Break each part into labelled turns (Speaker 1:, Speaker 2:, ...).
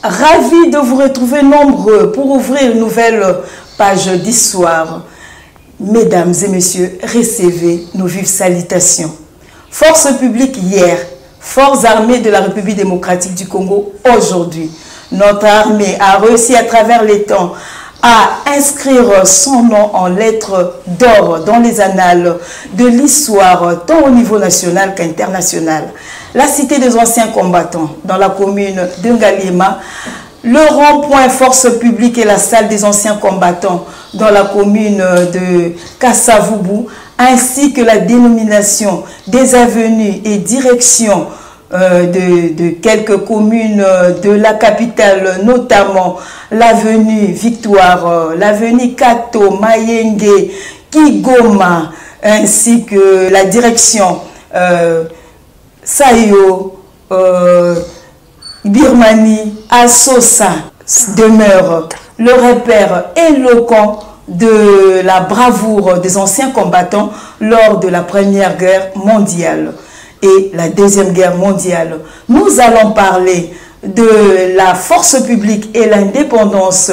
Speaker 1: Ravi de vous retrouver nombreux pour ouvrir une nouvelle page d'histoire. Mesdames et messieurs, recevez nos vives salutations. Force publique hier, forces armées de la République démocratique du Congo aujourd'hui. Notre armée a réussi à travers les temps à inscrire son nom en lettres d'or dans les annales de l'histoire, tant au niveau national qu'international. La cité des anciens combattants, dans la commune de Ngaliema, le rond-point force publique et la salle des anciens combattants, dans la commune de Kassavubu, ainsi que la dénomination des avenues et directions de quelques communes de la capitale, notamment l'avenue Victoire, l'avenue Kato, Mayenge, Kigoma, ainsi que la direction Sayo, Birmanie, Assosa, demeure le repère éloquent de la bravoure des anciens combattants lors de la Première Guerre mondiale et la Deuxième Guerre mondiale. Nous allons parler de la force publique et l'indépendance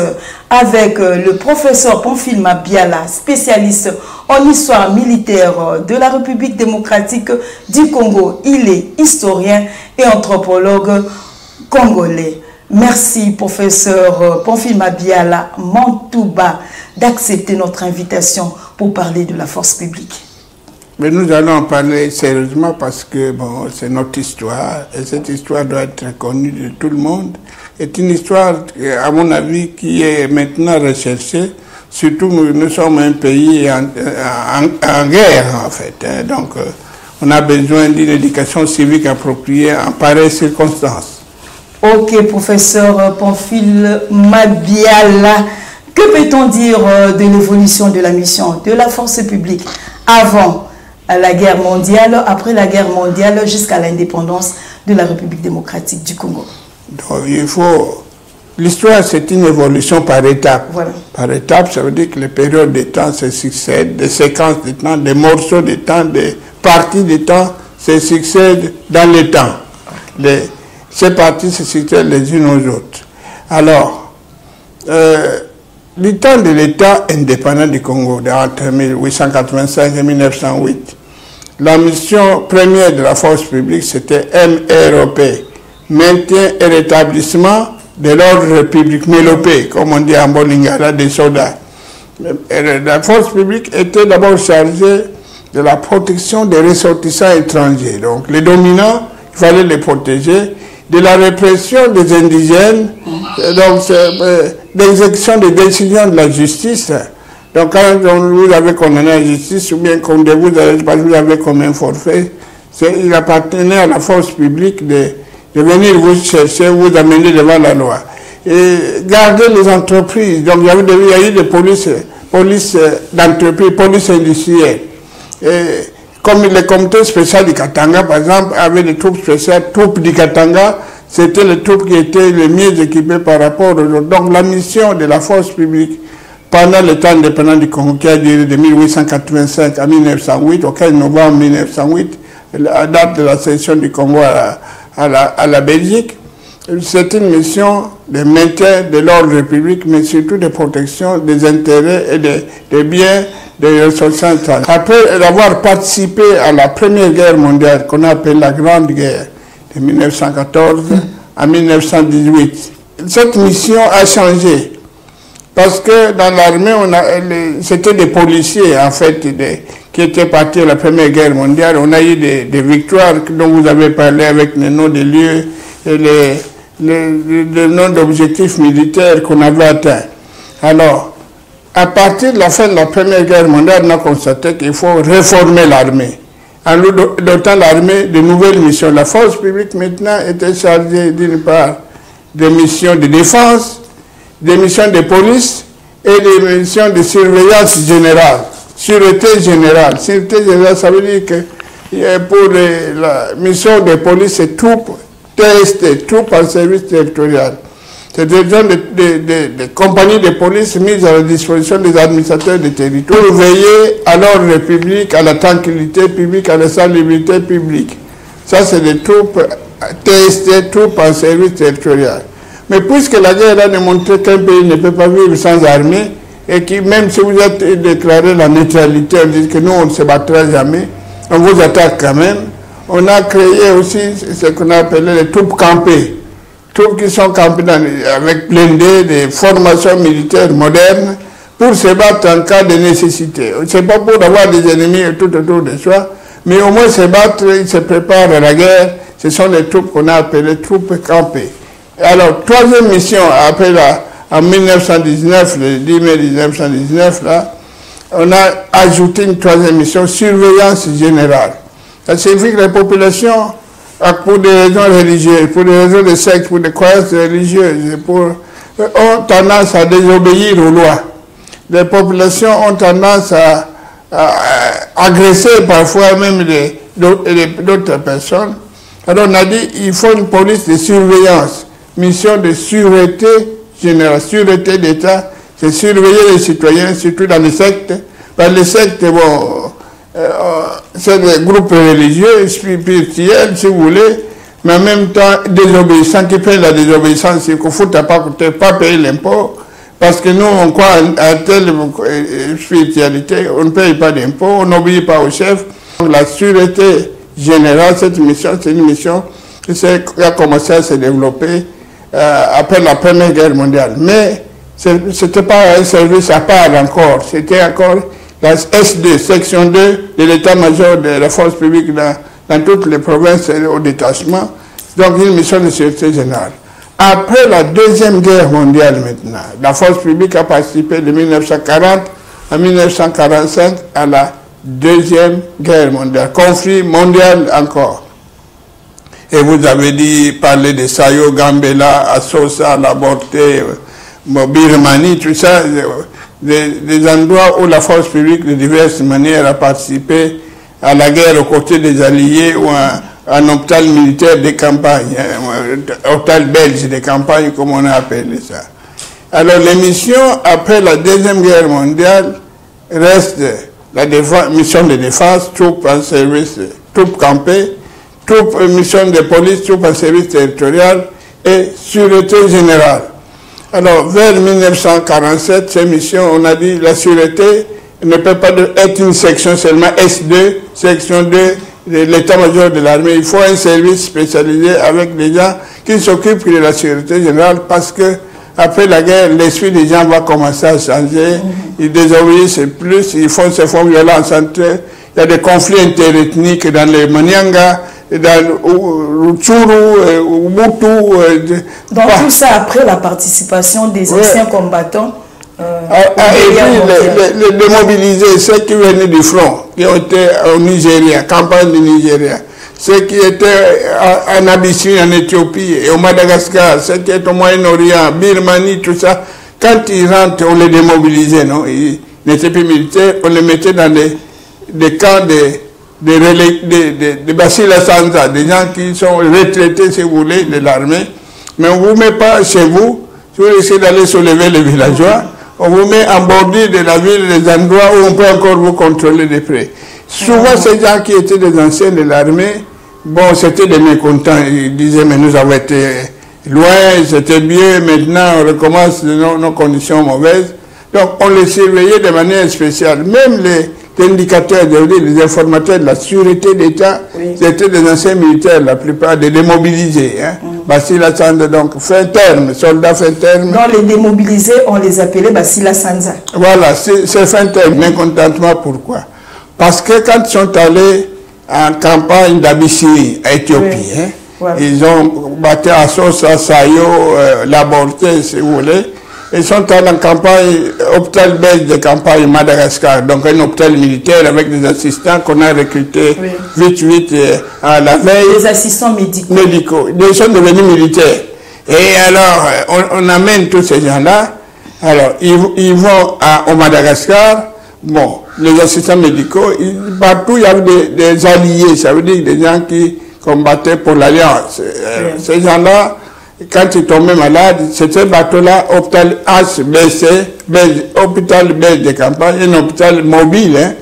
Speaker 1: avec le professeur Pamphile Mabiala, spécialiste en histoire militaire de la République démocratique du Congo. Il est historien et anthropologue congolais. Merci, professeur Pamphile Mabiala Mantouba, d'accepter notre invitation pour parler de la force publique.
Speaker 2: Mais nous allons en parler sérieusement parce que bon, c'est notre histoire et cette histoire doit être connue de tout le monde. C'est une histoire, à mon avis, qui est maintenant recherchée. Surtout, nous sommes un pays en guerre, en fait. Hein. Donc, on a besoin d'une éducation civique appropriée en pareilles circonstances.
Speaker 1: Ok, professeur Pamphile Mabiala, que peut-on dire de l'évolution de la mission de la force publique avant la guerre mondiale, après la guerre mondiale, jusqu'à l'indépendance de la République démocratique du Congo?
Speaker 2: Donc, il faut... L'histoire, c'est une évolution par étapes.
Speaker 1: Voilà.
Speaker 2: Par étapes, ça veut dire que les périodes de temps se succèdent, des séquences de temps, des morceaux de temps, des parties de temps se succèdent dans le temps. Ces parties se succèdent les unes aux autres. Alors, du temps de l'État indépendant du Congo, entre 1885 et 1908, la mission première de la force publique, c'était MROP, maintien et rétablissement de l'ordre public, MELOP, comme on dit en Bolingara, des soldats. La force publique était d'abord chargée de la protection des ressortissants étrangers. Donc les dominants, il fallait les protéger, de la répression des indigènes, donc l'exécution des décisions de la justice. Donc quand vous avez condamné la justice, ou bien quand vous avez comme un forfait, il appartenait à la force publique de venir vous chercher, vous amener devant la loi. Et garder les entreprises. Donc il y a eu des polices d'entreprise, police industrielle. Et comme les comités spéciaux du Katanga, par exemple, avaient des troupes spéciales, troupes du Katanga, c'était les troupes qui étaient les mieux équipées par rapport aux autres. Donc la mission de la force publique, pendant le temps indépendant du Congo, qui a duré de 1885 à 1908, au 15 novembre 1908, la date de la cession du Congo à la Belgique, c'est une mission de maintien de l'ordre public, mais surtout de protection des intérêts et des biens des ressortissants étrangers. Après avoir participé à la Première Guerre mondiale, qu'on appelle la Grande Guerre, de 1914 à 1918, cette mission a changé. Parce que dans l'armée, c'était des policiers, en fait, qui étaient partis à la Première Guerre mondiale. On a eu des victoires dont vous avez parlé avec les noms des lieux et les noms d'objectifs militaires qu'on avait atteints. Alors, à partir de la fin de la Première Guerre mondiale, on a constaté qu'il faut réformer l'armée. En dotant l'armée de nouvelles missions. La force publique, maintenant, était chargée, d'une part, des missions de défense, des missions de police et des missions de surveillance générale, sûreté générale. Sûreté générale, ça veut dire que pour la mission de police, c'est troupes TST, troupes en service territorial. C'est des gens de compagnies de police mises à la disposition des administrateurs des territoires pour veiller à l'ordre public, à la tranquillité publique, à la salubrité publique. Ça, c'est des troupes TST, troupes en service territorial. Mais puisque la guerre a démontré qu'un pays ne peut pas vivre sans armée, et que même si vous êtes déclaré la neutralité, on dit que nous, on ne se battra jamais, on vous attaque quand même, on a créé aussi ce qu'on a appelé les troupes campées. Troupes qui sont campées avec blindés, des formations militaires modernes, pour se battre en cas de nécessité. Ce n'est pas pour avoir des ennemis tout autour de soi, mais au moins se battre, ils se préparent à la guerre. Ce sont les troupes qu'on a appelées troupes campées. Alors, troisième mission, après en 1919, le 10 mai 1919, là, on a ajouté une troisième mission, surveillance générale. Ça signifie que les populations, pour des raisons religieuses, pour des raisons de sexe, pour des croyances religieuses, ont tendance à désobéir aux lois. Les populations ont tendance à agresser parfois même d'autres personnes. Alors on a dit il faut une police de surveillance, mission de sûreté générale, sûreté d'État, c'est surveiller les citoyens, surtout dans les sectes. Parce que les sectes, bon, c'est des groupes religieux, spirituels, si vous voulez, mais en même temps désobéissants, qui paient la désobéissance, il faut pas payer l'impôt. Parce que nous, on croit à telle spiritualité, on ne paye pas d'impôts, on n'obéit pas au chef. La sûreté générale, cette mission, c'est une mission qui a commencé à se développer après la Première Guerre mondiale. Mais ce n'était pas un service à part encore, c'était encore la S2, section 2 de l'état-major de la force publique dans toutes les provinces au détachement. Donc une mission de sûreté générale. Après la Deuxième Guerre mondiale maintenant, la force publique a participé de 1940 à 1945 à la Deuxième Guerre mondiale, conflit mondial encore. Et vous avez parler de Sayo, Gambela, Assosa, Laborté, Birmanie, tout ça, des endroits où la force publique de diverses manières a participé à la guerre aux côtés des Alliés ou un hôpital militaire de campagne, un hôpital belge de campagne, comme on a appelé ça. Alors les missions après la Deuxième Guerre mondiale restent la mission de défense, troupes en service, troupes campées, troupes mission de police, troupes en service territorial et sûreté générale. Alors vers 1947, ces missions, on a dit la sûreté ne peut pas être une section seulement S2, section 2, de l'état-major de l'armée. Il faut un service spécialisé avec des gens qui s'occupent de la sécurité générale parce que après la guerre, l'esprit des gens va commencer à changer. Ils désobéissent plus, ils se font violence entre eux. Il y a des conflits interethniques dans les Manianga, dans Rutshuru, Ubuntu.
Speaker 1: Donc tout ça après la participation des anciens combattants.
Speaker 2: Et puis les démobiliser, ceux qui venaient du front, qui ont été au Nigeria, campagne du Nigeria, ceux qui étaient en Abyssinie, en Éthiopie et au Madagascar, ceux qui étaient au Moyen-Orient, Birmanie, tout ça, quand ils rentrent, on les démobilisait, non? Ils n'étaient plus militaires, on les mettait dans des camps de Basila Sanza, des gens qui sont retraités, si vous voulez, de l'armée, mais on ne vous met pas chez vous, si vous essayez d'aller soulever les villageois, on vous met en bordure de la ville, des endroits où on peut encore vous contrôler de près. Souvent, ces gens qui étaient des anciens de l'armée, bon, c'était des mécontents. Ils disaient, mais nous avons été loin, c'était bien, maintenant on recommence nos conditions mauvaises. Donc, on les surveillait de manière spéciale. Même les indicateurs, les informateurs de la sûreté d'État, c'était des anciens militaires, la plupart, des démobilisés. Hein. Basila Sanza, donc fin terme, soldats fin terme.
Speaker 1: Dans les démobilisés, on les appelait Basila Sanza.
Speaker 2: Voilà, c'est fin terme. Mécontentement, pourquoi? Parce que quand ils sont allés en campagne d'Abyssinie, à Éthiopie, hein, ils ont battu à Sosa, Sayo, Laborté, si vous voulez. Ils sont allés en campagne, hôpital belge de campagne Madagascar, donc un hôpital militaire avec des assistants qu'on a recrutés vite à la veille.
Speaker 1: Des assistants médicaux.
Speaker 2: Ils sont devenus militaires. Et alors, on amène tous ces gens-là. Alors, ils vont au Madagascar. Bon, les assistants médicaux, partout il y avait des alliés, ça veut dire des gens qui combattaient pour l'Alliance. Ces gens-là, quand ils tombaient malades, c'était bateau-là, hôpital HBC, hôpital belge de campagne, un hôpital mobile, hein,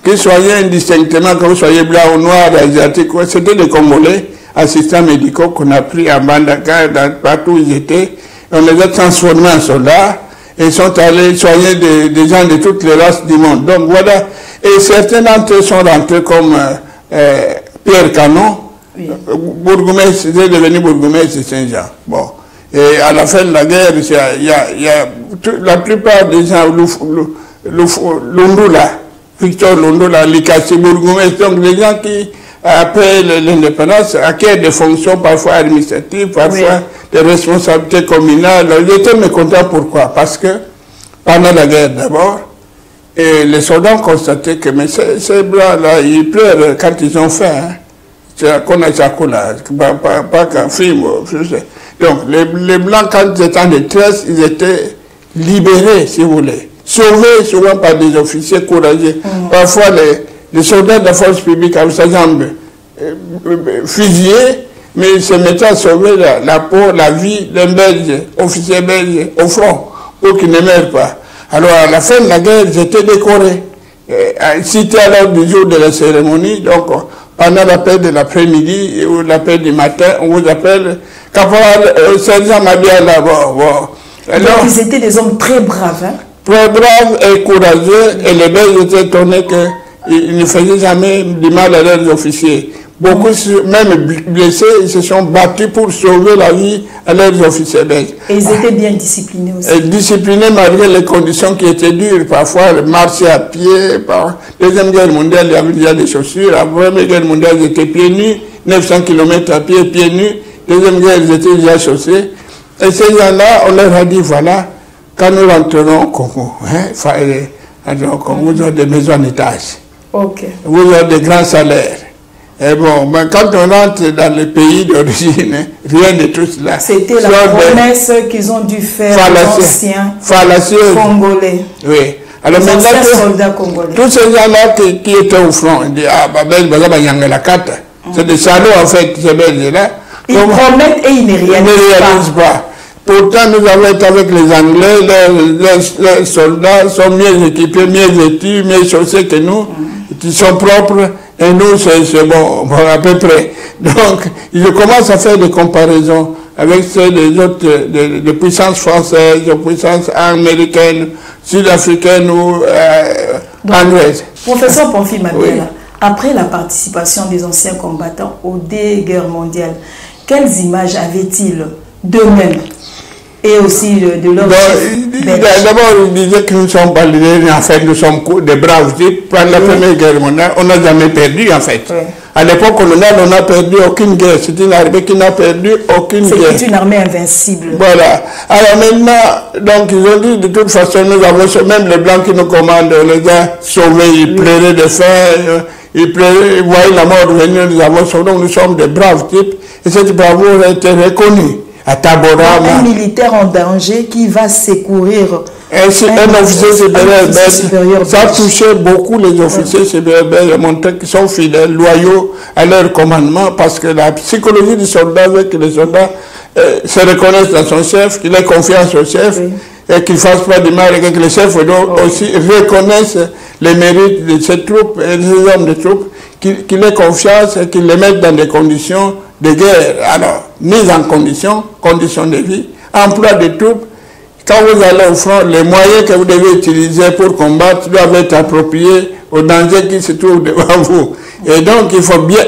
Speaker 2: qui soyait indistinctement, que vous soyez blanc ou noir, asiatique, c'était des Congolais, assistants médicaux qu'on a pris à Mbandaka, partout où ils étaient. On les a transformés en soldats et sont allés soigner des gens de toutes les races du monde. Donc voilà. Et certains d'entre eux sont rentrés comme Pierre Canon, oui. Bourgmestre, il est devenu bourgmestre de Saint-Jean. Bon. Et à la fin de la guerre, il y a la plupart des gens, Lundula, Victor Lundula, Likasi, bourgmestre, donc les gens qui, après l'indépendance, acquièrent des fonctions parfois administratives, parfois des responsabilités communales. J'étais mécontent pourquoi? Parce que pendant la guerre d'abord, et les soldats ont constaté que mais ces blancs-là, ils pleurent quand ils ont faim. Hein. C'est à Konachakula, pas qu'un film. Donc, les blancs, quand ils étaient en détresse, ils étaient libérés, si vous voulez. Sauvés souvent par des officiers courageux. Parfois, les soldats de la force publique avaient sa jambe fusillés, mais ils se mettaient à sauver la peau, la vie d'un Belge, officier belge, au front, pour qu'ils ne meurent pas. Alors, à la fin de la guerre, j'étais décoré. Cité à l'heure du jour de la cérémonie, donc, pendant l'appel de l'après-midi ou l'appel du matin, on vous appelle Caporal Sergent Mabia là-bas. Bon.
Speaker 1: Donc, ils étaient des hommes très braves. Hein?
Speaker 2: Très braves et courageux, et les Belges étaient étonnés qu'ils ne faisaient jamais du mal à leurs officiers. Beaucoup, même blessés, ils se sont battus pour sauver la vie à leurs officiers belges. Et
Speaker 1: ils étaient bien disciplinés aussi.
Speaker 2: Et disciplinés malgré les conditions qui étaient dures. Parfois, marcher à pied. Deuxième guerre mondiale, il y avait déjà des chaussures. La Première guerre mondiale, ils étaient pieds nus. 900 km à pied, pieds nus. Deuxième guerre, ils étaient déjà chaussés. Et ces gens-là, on leur a dit, voilà, quand nous rentrerons au Congo, vous aurez des maisons en étage.
Speaker 1: Okay.
Speaker 2: Vous aurez des grands salaires. Et bon, ben quand on rentre dans le pays d'origine, rien de tout cela.
Speaker 1: C'était la promesse qu'ils ont dû faire aux anciens congolais.
Speaker 2: Oui. Alors maintenant, tous ces gens-là qui étaient au front, ils disent, ah, c'est des salauds en fait, ces Belges-là.
Speaker 1: Ils promettent et ils ne réalisent pas.
Speaker 2: Pourtant, nous avons été avec les Anglais, les soldats sont mieux équipés, mieux vêtus, mieux chaussés que nous, qui sont propres. Et nous, c'est bon, à peu près. Donc, je commence à faire des comparaisons avec ceux des autres, de puissances françaises, de puissances américaines, sud-africaines ou anglaises.
Speaker 1: Professeur Pamphile Mabia, après la participation des anciens combattants aux deux guerres mondiales, quelles images avaient-ils d'eux-mêmes et aussi de leur chef?
Speaker 2: D'abord, il disait que nous sommes balinés, en fait, nous sommes des braves types. Pendant la Première Guerre mondiale, on n'a jamais perdu, en fait. Oui. À l'époque coloniale, on n'a perdu aucune guerre. C'est une armée qui n'a perdu aucune guerre.
Speaker 1: C'est une armée invincible.
Speaker 2: Voilà. Alors maintenant, donc, ils ont dit, de toute façon, nous avons, même les Blancs qui nous commandent, on les a sauvés, ils pleuraient de faim, ils pleuraient, ils voyaient la mort venir, nous avons sauvés, donc nous sommes des braves types. Et cette bravoure a été reconnue. À Tabora,
Speaker 1: un militaire en danger qui va secourir
Speaker 2: un officier supérieur. Ça a touché beaucoup les officiers supérieurs belges, montré qu'ils sont fidèles, loyaux à leur commandement, parce que la psychologie du soldat veut que les soldats se reconnaissent dans son chef, qu'il ait confiance au chef, et qu'il ne fasse pas du mal, et que les chefs aussi reconnaissent les mérites de ces troupes et de ces hommes de troupes, qu'il ait confiance et qu'il les mette dans des conditions de guerre. Alors, mise en conditions de vie, emploi de troupes. Quand vous allez au front, les moyens que vous devez utiliser pour combattre doivent être appropriés aux dangers qui se trouvent devant vous. Et donc, il faut bien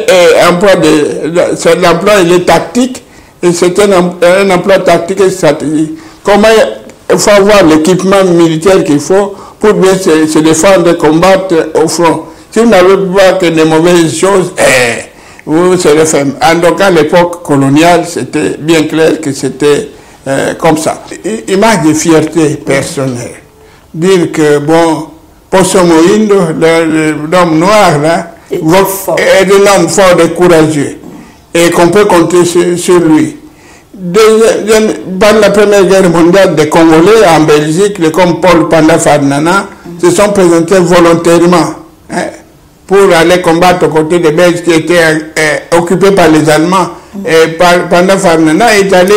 Speaker 2: l'emploi, il est tactique, et c'est un emploi tactique et stratégique. Comment il faut avoir l'équipement militaire qu'il faut pour bien se défendre et combattre au front. Si vous n'avez pas que des mauvaises choses, vous serez ferme. En tout cas, à l'époque coloniale, c'était bien clair que c'était comme ça. Image de fierté personnelle. Dire que, bon, Poso Moïndo, l'homme noir, là, est un homme fort et courageux. Et qu'on peut compter sur lui. Pendant la Première Guerre mondiale, des Congolais en Belgique, comme Paul Panda Fardinand, se sont présentés volontairement. Pour aller combattre aux côtés des Belges qui étaient occupés par les Allemands. Et pendant Fardinand est allé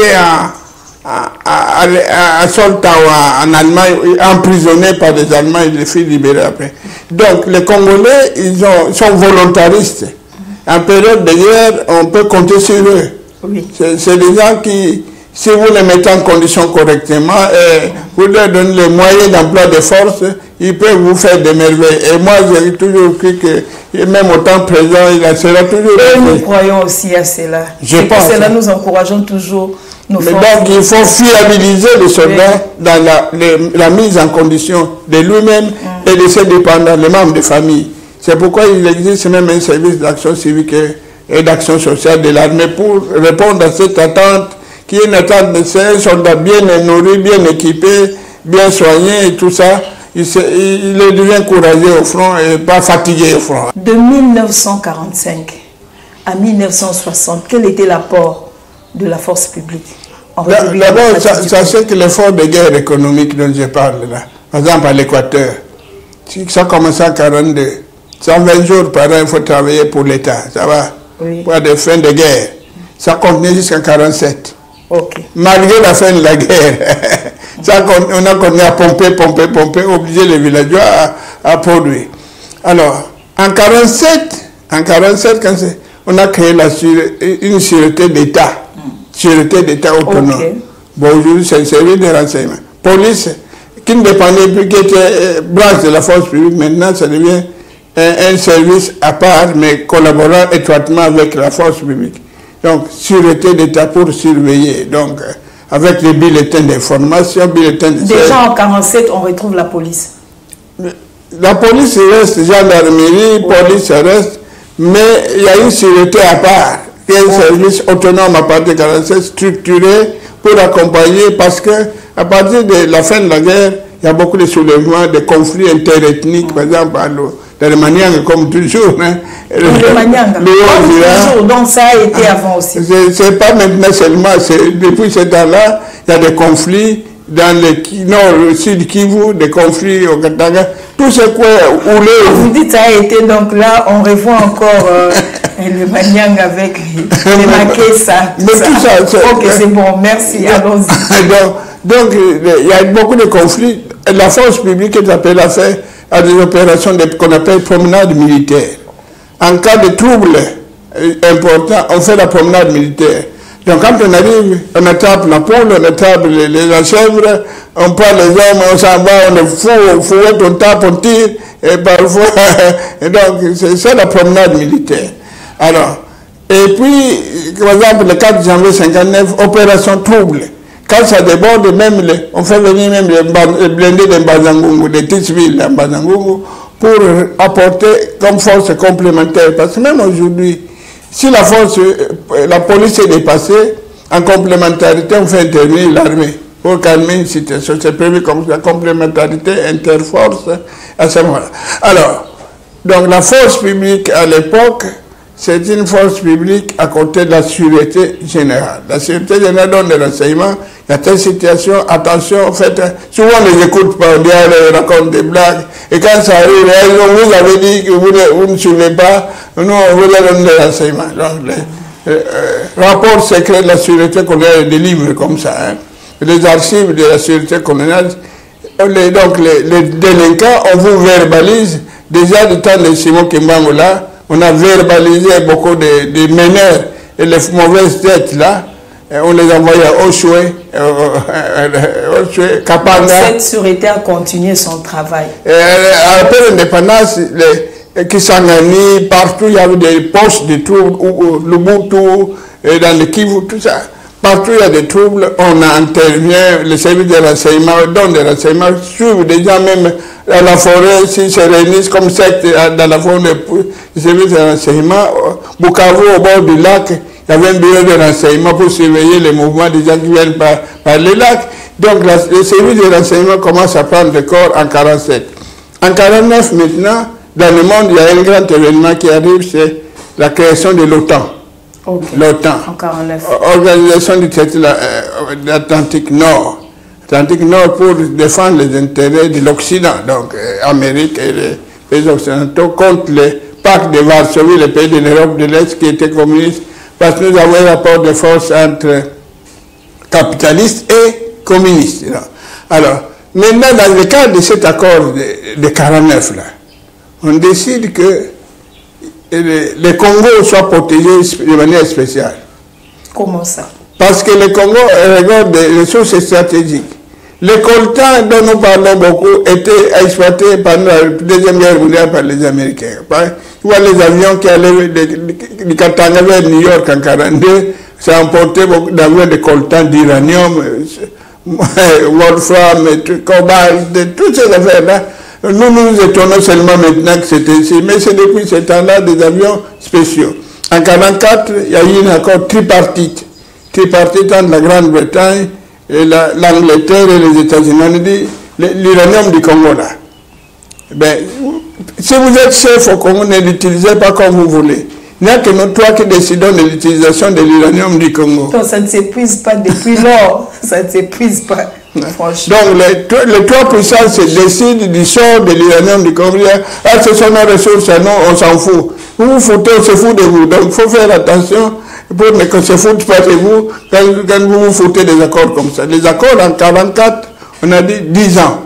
Speaker 2: à Soltau, en Allemagne, emprisonné par les Allemands, et les filles libérées après. Donc les Congolais, ils sont volontaristes. En période de guerre, on peut compter sur eux.
Speaker 1: Oui.
Speaker 2: C'est des gens qui, si vous les mettez en condition correctement et vous leur donnez les moyens d'emploi de force, ils peuvent vous faire des merveilles. Et moi, j'ai toujours cru que même au temps présent, il sera toujours...
Speaker 1: Et nous croyons aussi à cela.
Speaker 2: Je pense.
Speaker 1: Pour cela, nous encourageons toujours nos forces.
Speaker 2: Donc, il faut fiabiliser le soldat dans la mise en condition de lui-même et de ses dépendants, les membres de famille. C'est pourquoi il existe même un service d'action civique et d'action sociale de l'armée pour répondre à cette attente, qui est une attente de ces soldats bien nourris, bien équipés, bien soignés et tout ça. Il devient courageux au front et pas fatigué au front.
Speaker 1: De 1945 à 1960, quel était l'apport de la force publique?
Speaker 2: D'abord, sachez que l'effort de guerre économique dont je parle là, par exemple à l'Équateur, ça a commencé en 1942. 120 jours par an, il faut travailler pour l'État, ça va?
Speaker 1: Oui.
Speaker 2: Pour des fins de guerre. Ça continue jusqu'en 1947.
Speaker 1: Okay.
Speaker 2: Malgré la fin de la guerre, on a continué à pomper, obliger les villageois à produire. Alors, en 1947, on a créé une sûreté d'État. Sûreté d'État autonome. Okay. Bon, aujourd'hui, c'est le service de renseignement. Police, qui ne dépendait plus, qui était branche de la force publique, maintenant, ça devient un service à part, mais collaborant étroitement avec la force publique. Donc, sûreté d'État pour surveiller. Donc, avec les bulletins d'information, bulletins de...
Speaker 1: Déjà en 1947, on retrouve la police.
Speaker 2: La police reste, gendarmerie, police reste, mais il y a une sûreté à part, qui est un service autonome à partir de 1947, structuré pour accompagner, parce que à partir de la fin de la guerre, il y a beaucoup de soulèvements, de conflits interethniques, par exemple, dans le Maniang, comme toujours. Hein.
Speaker 1: Le Maniang, comme toujours, donc ça a été avant aussi.
Speaker 2: C'est pas maintenant seulement, depuis ce temps-là, il y a des conflits dans le nord, le sud Kivu, des conflits au Katanga, tout ce quoi oulé.
Speaker 1: Vous dites ça a été, donc là, on revoit encore le Maniang avec les Makessa.
Speaker 2: Mais tout ça,
Speaker 1: ok, c'est bon, merci, allons-y.
Speaker 2: Donc, il y a beaucoup de conflits. La force publique est appelée à faire à des opérations qu'on appelle promenade militaire. En cas de trouble important, on fait la promenade militaire. Donc quand on arrive, on attrape la poule, on attrape les chèvres, on prend les hommes, on s'en va, on est fouette, on tape, on tire, et parfois, et donc c'est ça la promenade militaire. Alors, et puis, par exemple, le 4 janvier 1959, opération trouble. Quand ça déborde, même on fait venir même les blindés de Mbazangungu, des petites villes de Mbazangungu, pour apporter comme force complémentaire. Parce que même aujourd'hui, si la police est dépassée, en complémentarité, on fait intervenir l'armée pour calmer une situation. C'est prévu comme la complémentarité interforce à ce moment-là. Alors, donc la force publique à l'époque, c'est une force publique à côté de la sûreté générale. La sûreté générale donne des renseignements. Il y a telle situation, attention, faites. Souvent on les écoute pas, on dit, on raconte des blagues. Et quand ça arrive, vous avez dit que vous ne suivez pas, nous on vous donne des renseignements. Donc, les rapports secrets de la sûreté coloniale des livres comme ça. Hein. Les archives de la sûreté coloniale, donc les délinquants, on vous verbalise. Déjà du temps de Simon Kimbangu là, on a verbalisé beaucoup de meneurs et les mauvaises têtes là. On les envoyait à Oshwe, Kapanga.
Speaker 1: Cette sûreté a continué son travail.
Speaker 2: Après l'indépendance, Kisangani, partout il y avait des postes de troubles, Lubuntu, dans le Kivu, tout ça. Partout il y a des troubles, on intervient, les services de renseignement donnent des renseignements, suivent des gens même dans la forêt, s'ils se réunissent comme secte dans la forêt, les services de renseignement, Bukavu au bord du lac, il y avait un bureau de renseignement pour surveiller les mouvements des gens qui viennent par le lac. Donc le service de renseignement commence à prendre le corps en 1947. En 1949 maintenant, dans le monde, il y a un grand événement qui arrive, c'est la création de l'OTAN.
Speaker 1: Okay.
Speaker 2: L'OTAN.
Speaker 1: En 1949.
Speaker 2: Organisation du traité de l'Atlantique Nord. Atlantique Nord pour défendre les intérêts de l'Occident, donc Amérique et les pays occidentaux, contre les pactes de Varsovie, les pays de l'Europe de l'Est qui étaient communistes, parce que nous avons un rapport de force entre capitalistes et communistes. Alors, maintenant, dans le cadre de cet accord de 1949, là, on décide que le Congo soit protégé de manière spéciale.
Speaker 1: Comment ça?
Speaker 2: Parce que le Congo regarde des ressources stratégiques. Le coltan dont nous parlons beaucoup était exploité pendant la Deuxième Guerre mondiale par les Américains. Tu vois les avions qui allaient du Katanga vers New York en 1942, ça emportait beaucoup d'avions de coltan, d'uranium, wolfram, cobalt, toutes ces affaires-là. Nous nous étonnons seulement maintenant que c'était ici, mais c'est depuis ce temps-là des avions spéciaux. En 1944, il y a eu un accord tripartite entre la Grande-Bretagne, l'Angleterre et les États-Unis. On dit l'uranium du Congo là. Ben, si vous êtes chef au Congo, ne l'utilisez pas comme vous voulez. Il n'y a que nous trois qui décidons de l'utilisation de l'uranium du Congo.
Speaker 1: Donc ça ne s'épuise pas depuis lors. Ça ne s'épuise pas. Franchement.
Speaker 2: Donc les trois puissances décident du sort de l'uranium du Congo. Ah, ce sont nos ressources, non, on s'en fout. Vous vous foutez, on se fout de vous. Donc il faut faire attention pour ne qu'on se foute pas de vous quand vous vous foutez des accords comme ça. Les accords en 1944, on a dit 10 ans.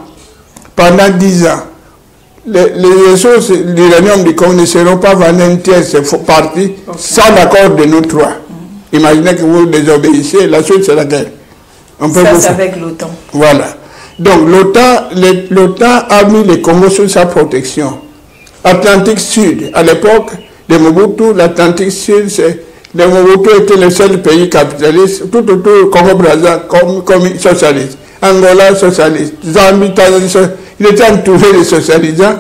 Speaker 2: Pendant 10 ans, les ressources d'uranium du Congo ne seront pas vendues entières, c'est parti, sans l'accord de nous trois. Imaginez que vous désobéissez, la suite c'est laquelle?
Speaker 1: Ça c'est avec l'OTAN.
Speaker 2: Voilà. Donc l'OTAN a mis le Congo sous sa protection. Atlantique Sud, à l'époque de Mobutu, l'Atlantique Sud, le Mobutu était le seul pays capitaliste, tout autour, Congo-Brazza, comme socialiste. Angola, socialiste. Zambie, Tanzanie, il était entouré de socialisants.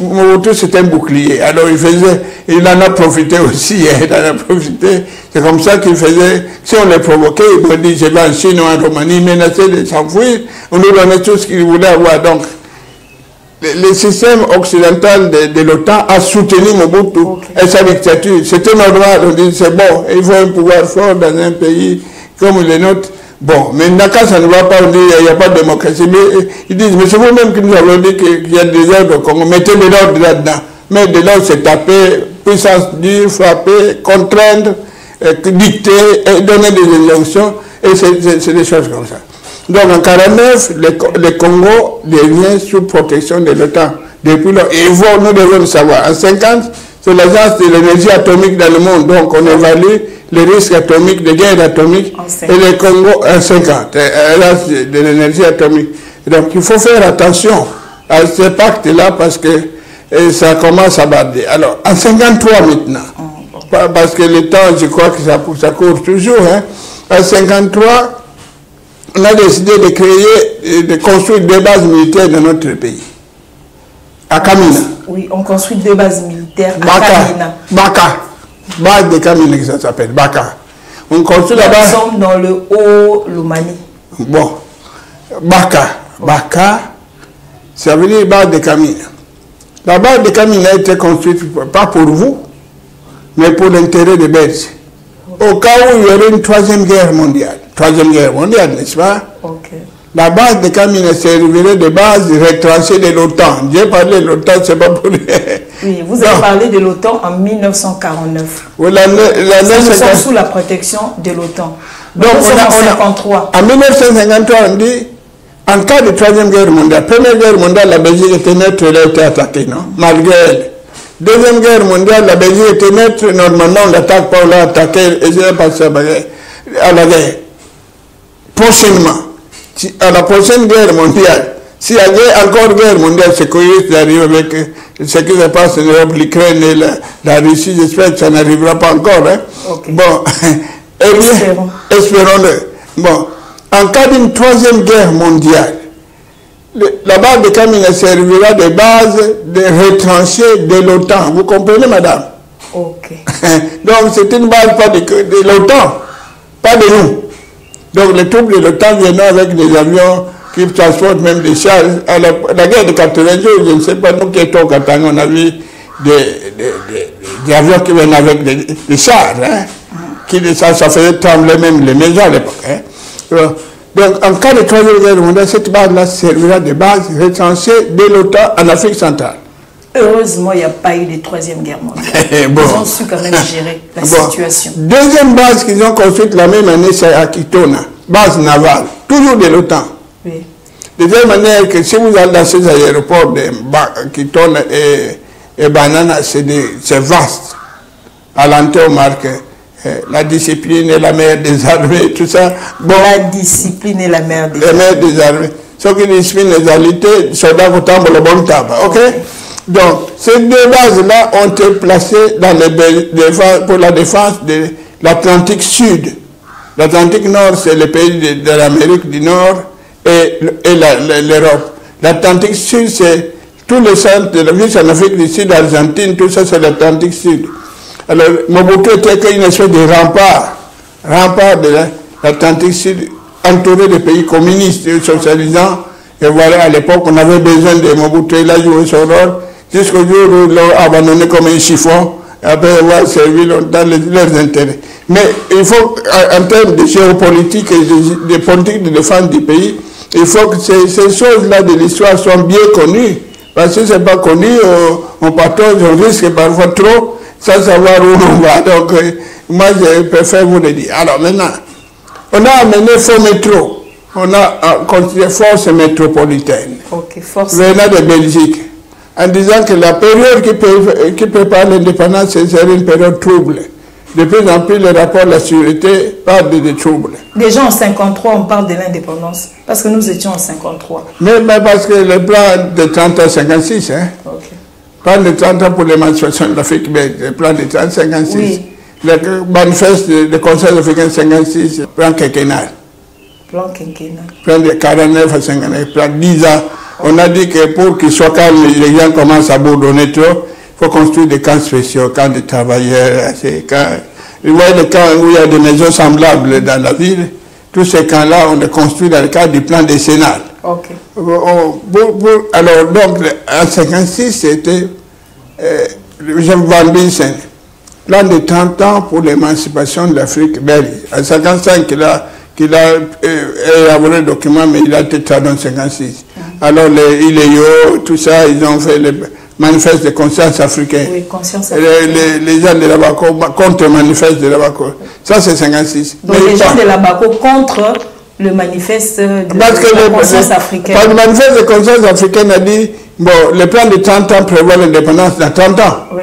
Speaker 2: Mobutu, c'était un bouclier. Alors il en a profité aussi. Il en a profité. C'est comme ça qu'il faisait. Si on les provoquait, il me dit, je vais en Chine ou en Roumanie, menaçait de s'enfuir. On nous donnait tout ce qu'il voulait avoir. Donc, le système occidental de l'OTAN a soutenu Mobutu et sa dictature. C'était normal. On dit, c'est bon, il faut un pouvoir fort dans un pays comme le nôtre. Bon, mais quand ça ne va pas, on dit qu'il n'y a pas de démocratie. Mais ils disent, mais c'est vous-même qui nous avons dit qu'il y a des ordres au Congo. Mettez de l'ordre là-dedans. Mais de l'ordre, c'est taper, puissance dure, frapper, contraindre, dicter, et donner des injonctions. Et c'est des choses comme ça. Donc en 1949, le Congo devient sous protection de l'OTAN. Depuis là, et nous devons le savoir. En 1950, c'est l'agence de l'énergie atomique dans le monde. Donc on évalue les risques atomiques, les guerres atomiques, et le Congo en 1950, l'agence de l'énergie atomique. Donc il faut faire attention à ce pacte-là parce que ça commence à barder. Alors en 1953 maintenant, parce que le temps, je crois que ça court toujours, hein. En 1953, on a décidé de créer, de construire des bases militaires dans notre pays. À Kamina.
Speaker 1: Oui, on construit 2 bases militaires à Kamina.
Speaker 2: Baka. Base de Kamina, ça s'appelle Baka. On construit là-bas.
Speaker 1: Nous sommes dans le Haut-Lomani.
Speaker 2: Bon. Baka. Baka, ça veut dire base de Kamina. La base de Kamina a été construite pas pour vous, mais pour l'intérêt des Belges. Au cas où il y aurait une 3e guerre mondiale. 3e guerre mondiale, n'est-ce pas? La base de Kamina servirait de base retranchée de l'OTAN. J'ai parlé de l'OTAN, c'est pas pour...
Speaker 1: Oui, vous avez parlé de l'OTAN en 1949. Nous sommes sous la protection de l'OTAN. Donc, en 1953.
Speaker 2: En 1953, on dit, en cas de 3e guerre mondiale, 1re guerre mondiale, la Belgique était neutre, elle a été attaquée, non? Malgré elle. 2e guerre mondiale, la Belgique était neutre, normalement, on l'attaque pas, on l'a attaqué, et j'ai passé à la guerre. Prochainement, à la prochaine guerre mondiale, s'il y avait encore guerre mondiale, c'est qu'il arrive avec ce qui se passe en Europe, l'Ukraine et la Russie, j'espère que ça n'arrivera pas encore. Hein. Bon, eh bien, espérons-le. Bon, en cas d'une 3e guerre mondiale, la base de Kamina servira de base de retranchée de l'OTAN. Vous comprenez, madame?
Speaker 1: Ok.
Speaker 2: Donc, c'est une base pas de l'OTAN, pas de nous. Donc, les troupes de l'OTAN viennent avec des avions qui transportent même des chars. À la guerre de 80 jours, je ne sais pas, nous qui étions au Katanga, on a vu des avions qui viennent avec des chars. Hein, ça faisait trembler même les maisons à l'époque. Hein. Donc, en cas de 3e guerre mondiale, cette base-là servira de base retranchée de l'OTAN en Afrique centrale.
Speaker 1: Heureusement, il n'y a pas eu de 3e guerre mondiale.
Speaker 2: Bon.
Speaker 1: Ils ont su quand même gérer la situation.
Speaker 2: 2e base qu'ils ont construite la même année, c'est à Kitona, base navale, toujours de l'OTAN.
Speaker 1: Oui.
Speaker 2: De telle manière que si vous allez dans ces aéroports de Kitona et Banana, c'est vaste. Alenteau marque la discipline est la mère des armées, tout ça.
Speaker 1: Bon, la discipline est la mère des
Speaker 2: armées. Ce qui discipline les alités, soldats autant pour le bon tabac. Ok? Donc, ces deux bases-là ont été placées dans pour la défense de l'Atlantique Sud. L'Atlantique Nord, c'est les pays de l'Amérique du Nord et l'Europe. L'Atlantique Sud, c'est tous les centres de la vie en Afrique du Sud, Argentine, tout ça, c'est l'Atlantique Sud. Alors, Mobutu était une espèce de rempart de l'Atlantique Sud, entouré de pays communistes et socialisants. Et voilà, à l'époque, on avait besoin de Mobutu, il a joué son rôle, jusqu'au jour où ils l'ont abandonné comme un chiffon, après avoir servi dans leurs intérêts. Mais il faut, en termes de géopolitique et de politique de défense du pays, il faut que ces choses-là de l'histoire soient bien connues. Parce que ce n'est pas connu, on partage, on risque parfois trop, sans savoir où on va. Donc, moi, je préfère vous le dire. Alors maintenant, on a amené faux métro. On a considéré force métropolitaine.
Speaker 1: Ok, force.
Speaker 2: Venant de Belgique. En disant que la période qui prépare l'indépendance, c'est une période trouble. De plus en plus, le rapport de la sécurité parle de troubles.
Speaker 1: Déjà en 1953, on parle de l'indépendance. Parce que nous étions en 1953.
Speaker 2: Mais parce que le plan de 30 ans 56, hein?
Speaker 1: Ok.
Speaker 2: Plan de 30 ans pour l'émancipation de l'Afrique belge, le plan de 30 56. Oui. Le manifeste de Conseil africain 56, plan quinquennal.
Speaker 1: Plan quinquennal.
Speaker 2: Plan de 49 à 59, plan 10 ans. On a dit que pour qu'il soit calme, les gens commencent à bourdonner trop. Il faut construire des camps spéciaux, camps de travailleurs. Vous voyez les camps où il y a des maisons semblables dans la ville. Tous ces camps-là, on les construit dans le cadre du plan décennal.
Speaker 1: Ok.
Speaker 2: Alors, donc, en 1956, c'était Van Binsen, plan de 30 ans pour l'émancipation de l'Afrique belge. En 1955, qu'il a élaboré le document, mais il a été traduit en 1956. Alors, les ILEO, tout ça, ils ont fait le manifeste de conscience africaine.
Speaker 1: Oui, conscience africaine.
Speaker 2: Les gens de l'Abaco contre le manifeste de l'Abaco. Ça, c'est 1956.
Speaker 1: Donc, les gens de l'Abaco contre le manifeste de conscience africaine.
Speaker 2: Parce que le manifeste de conscience africaine a dit, bon, le plan de 30 ans prévoit l'indépendance dans 30 ans.
Speaker 1: Oui.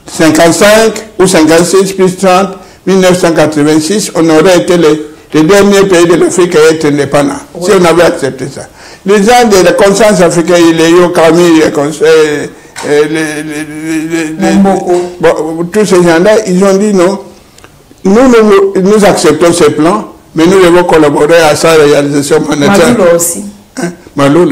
Speaker 2: 55 ou 56 plus 30, 1986, on aurait été les derniers pays de l'Afrique à être indépendants, oui, si on avait accepté ça. Les gens de la conscience africaine, les Yokami, tous ces gens-là, ils ont dit non, nous acceptons ces plans, mais nous devons collaborer à sa réalisation monétaire.
Speaker 1: Malou aussi.
Speaker 2: Hein? Malou,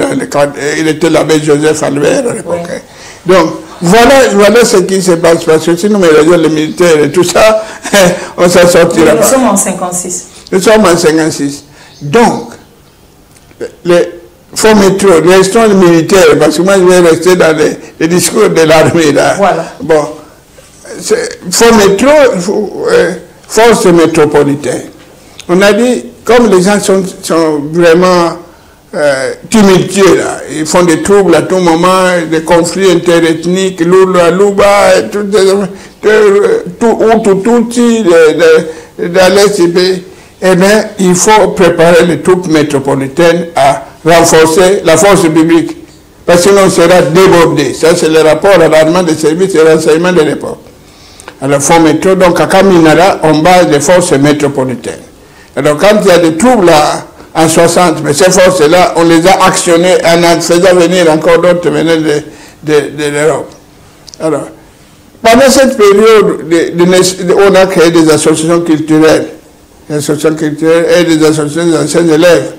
Speaker 2: il était l'abbé Joseph Albert à l'époque. Oui. Donc, voilà ce qui se passe, parce que si nous mélangeons les militaires et tout ça, on s'en sortira pas.
Speaker 1: Nous sommes en 56.
Speaker 2: Nous sommes en 56. Donc, les faux métro, les restons militaires, parce que moi je vais rester dans les discours de l'armée là.
Speaker 1: Voilà.
Speaker 2: Bon, faux métro, force métropolitaine. On a dit, comme les gens sont vraiment tumultueux là, ils font des troubles à tout moment, des conflits interethniques, Lula, Luba, dans l'Est du pays, eh bien, il faut préparer les troupes métropolitaines à renforcer la force publique, parce que sinon on sera débordé. Ça, c'est le rapport à l'armement des services de renseignement de l'époque. Alors, fond métro, donc à Kaminara, on base des forces métropolitaines. Alors, quand il y a des troubles là, en 60, mais ces forces-là, on les a actionnées en faisant venir encore d'autres venant de l'Europe. Alors, pendant cette période, on a créé des associations culturelles, et des associations d'anciens élèves,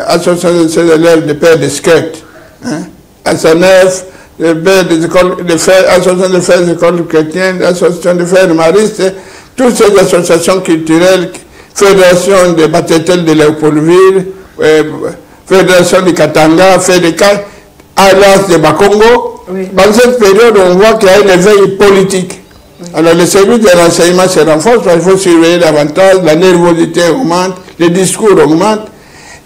Speaker 2: associations d'anciens élèves de pères de skate, hein, ASANEF, associations de frères d'école chrétienne, associations de frères maristes, toutes ces associations culturelles, fédération des Batétels de Léopoldville, fédération du Katanga, alliance de Bakongo. Oui. Dans cette période, on voit qu'il y a un éveil politique. Oui. Alors, le service de renseignement se renforce, parce qu'il faut surveiller davantage, la nervosité augmente, les discours augmentent,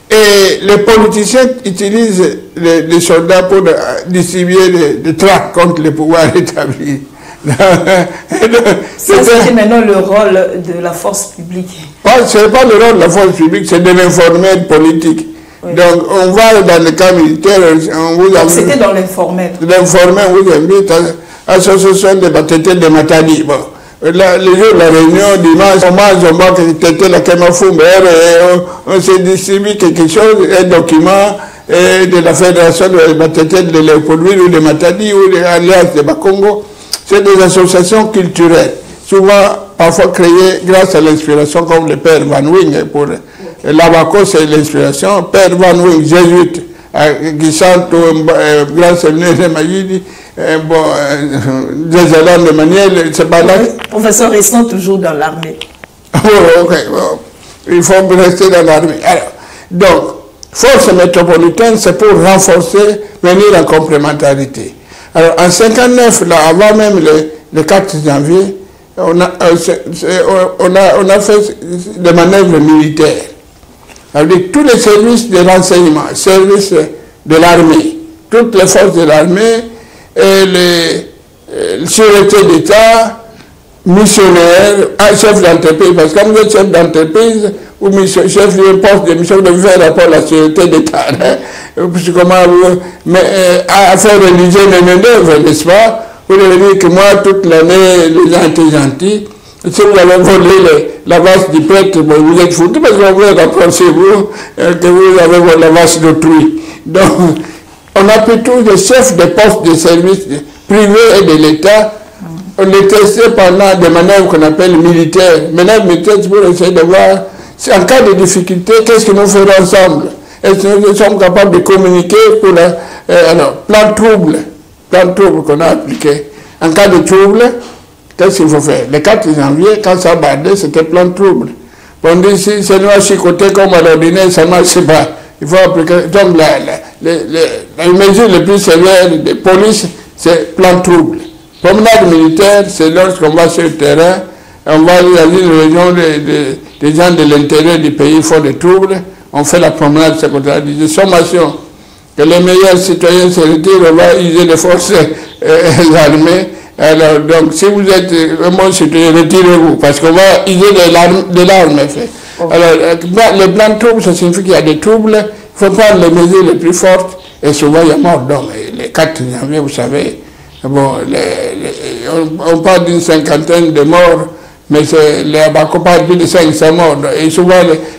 Speaker 2: et les politiciens utilisent les soldats pour distribuer des tracts contre le pouvoir établi.
Speaker 1: C'est maintenant le rôle de la force publique.
Speaker 2: Ce n'est pas le rôle de la force publique, c'est de l'informel politique. Oui. Donc, on va dans le cas militaire, on vous invite.
Speaker 1: C'était dans l'informel.
Speaker 2: L'informel, on vous invite à l'association de Batétels de Matadi. Bon. le jour de la réunion, dimanche, on voit que c'était la Kemafou, on se distribue quelque chose, un document de la fédération de Matete de Léopoldville ou de Matadi ou de l'Alliance de Bakongo. C'est des associations culturelles, souvent parfois créées grâce à l'inspiration comme le père Van Wing. Pour l'Abaco, c'est l'inspiration. Père Van Wing, jésuite, qui chante au grand séminaire de Mayidi, des élèves de Maniel, c'est pas là.
Speaker 1: Professeur, restons toujours dans l'armée.
Speaker 2: Il faut rester dans l'armée. Donc, force métropolitaine, c'est pour renforcer, venir en complémentarité. Alors, en 59, là, avant même le 4 janvier, on a fait des manœuvres militaires. Avec tous les services de renseignement, services de l'armée, toutes les forces de l'armée, et les sûretés d'État, missionnaires, chefs d'entreprise, parce que quand vous êtes chef d'entreprise ou chef de poste de mission, vous devez faire rapport à la sûreté d'État. Mais affaires religieuses et main-d'œuvre, n'est-ce pas? Vous devez dire que moi, toute l'année, les gens étaient gentils. Si vous avez volé la vache du prêtre, bon, vous êtes foutu parce qu'on veut rapprocher vous que vous avez volé la vache d'autrui. Donc, on a pris tous les chefs de postes de services privés et de l'État. On les testait pendant des manœuvres qu'on appelle militaires. Manœuvres militaires, c'est pour essayer de voir, en cas de difficulté, qu'est-ce que nous ferons ensemble? Est-ce que nous sommes capables de communiquer pour alors, plan de trouble qu'on a appliqué. En cas de trouble, qu'est-ce qu'il faut faire? Le 4 janvier, quand ça bardait, c'était plan de trouble. On dit, si c'est nous à chicoter comme à l'ordinaire, ça ne marche pas. Il faut appliquer. Donc, la mesure les plus sévères de police, c'est plan de trouble. Promenade militaire, c'est lorsqu'on va sur le terrain, on va dans une région des gens de l'intérieur du pays font des troubles, on fait la promenade secondaire de sommation. Que les meilleurs citoyens se retirent, on va user les forces armées. Alors, donc, si vous êtes un bon citoyen, retirez-vous, parce qu'on va user de l'arme. Alors, le plan de troubles, ça signifie qu'il y a des troubles, il faut prendre les mesures les plus fortes, et souvent il y a mort d'hommes. Les 4 janvier, vous savez, bon, on parle d'une cinquantaine de morts, mais on parle plus de 500 morts. Et souvent,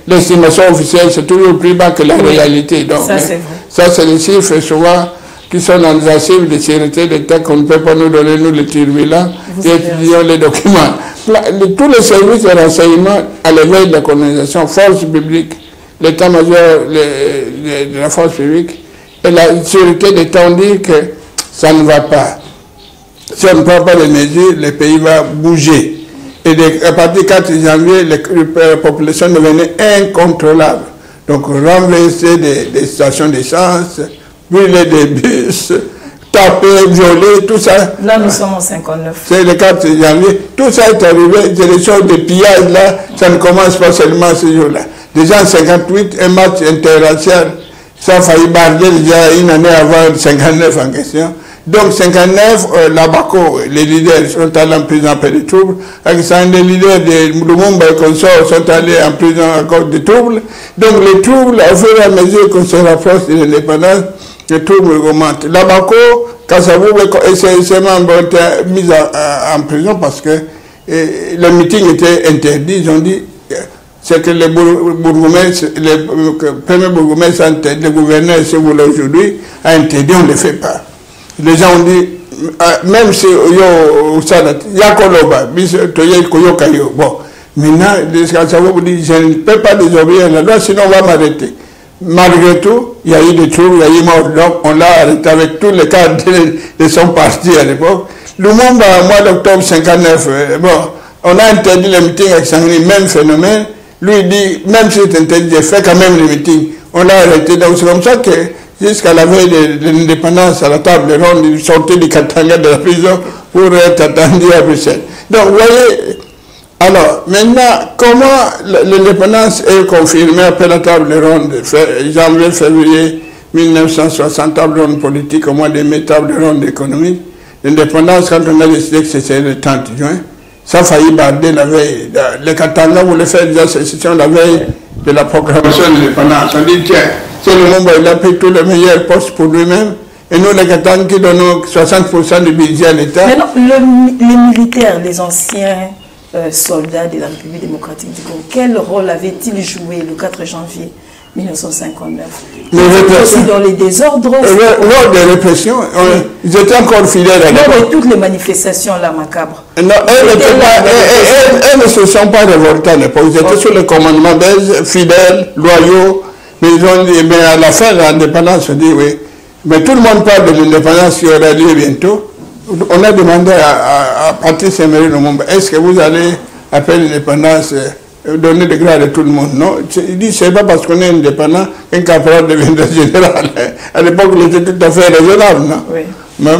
Speaker 2: l'estimation officielle, c'est toujours plus bas que la réalité. Donc, ça, c'est vrai. Ça, c'est les chiffres, souvent, qui sont dans les archives de sûreté d'État qu'on ne peut pas nous donner, nous, les turbulents, et étudions les documents. Tous les services de renseignement à l'éveil de la colonisation, force publique, l'état-major de la force publique, et la sûreté d'État ont dit que ça ne va pas. Si on ne prend pas les mesures, le pays va bouger. Et à partir du 4 janvier, la population devenait incontrôlable. Donc, renverser des stations d'essence, brûler des bus, taper, violer, tout ça.
Speaker 1: Là, nous sommes en 59.
Speaker 2: C'est le 4 janvier. Tout ça est arrivé, c'est des choses de pillage là, ça ne commence pas seulement ce jour-là. Déjà en 58, un match interracial, ça a failli barder déjà une année avant 59 en question. Donc, 59, l'Abaco, les leaders sont allés en prison après des troubles. Les leaders de Lumumba et consorts sont allés en prison à cause des troubles. Donc, les troubles, au fur et à mesure qu'on se rapproche de l'indépendance, les troubles augmentent. L'Abaco, Kassabou et ses membres ont été mis en prison parce que le meeting était interdit. Ils ont dit c'est que le premier bourgmestre, le gouverneur, si vous voulez aujourd'hui, a interdit, on ne le fait pas. Les gens ont dit, même si yo yakoloba, bon, maintenant, les Kassabou disent, je ne peux pas désobéir la loi, sinon on va m'arrêter. Malgré tout, il y a eu des troubles, il y a eu mort, donc on l'a arrêté avec tous les cadres de son parti à l'époque. Lumumba, au mois d'octobre 59, bon, on a interdit le meeting avec Sangri, même phénomène. Lui dit, même si c'est interdit, j'ai fait quand même le meeting. On l'a arrêté, donc c'est comme ça que jusqu'à la veille de l'indépendance, à la table ronde, il sortait du Katanga de la prison pour être attendu à Bruxelles. Donc, vous voyez, alors, maintenant, comment l'indépendance est confirmée après la table ronde, janvier-février 1960, table ronde politique, au mois de mai, table ronde économique. L'indépendance, quand on a décidé que c'était le 30 juin, ça a failli barder la veille. Le Katanga voulait faire déjà sécession la veille de la proclamation de l'indépendance. On dit, tiens, c'est le moment où il a pris tous les meilleurs postes pour lui-même, Et nous, les Katans, qui donnons 60% du budget à l'État.
Speaker 1: Mais non, les militaires, les anciens soldats de la République démocratique du Congo, quel rôle avaient-ils joué le 4 janvier 1959? Ils étaient aussi dans les désordres.
Speaker 2: Lors des répressions, ils étaient encore fidèles à l'époque.
Speaker 1: Lors de toutes les manifestations là macabres.
Speaker 2: Non, elles ne se sont pas révoltées à l'époque. Ils étaient sous le commandement d'elles, fidèles, loyaux. Mais ils ont dit, mais à la fin de l'indépendance, on dit oui. Mais tout le monde parle de l'indépendance qui aura lieu bientôt. On a demandé à Patrice Emery Lumumba, est-ce que vous allez appeler l'indépendance, donner des grades à tout le monde? Non, il dit, c'est pas parce qu'on est indépendant qu'un caporal deviendra général. À l'époque, il était tout à fait raisonnable, non? Oui. Mais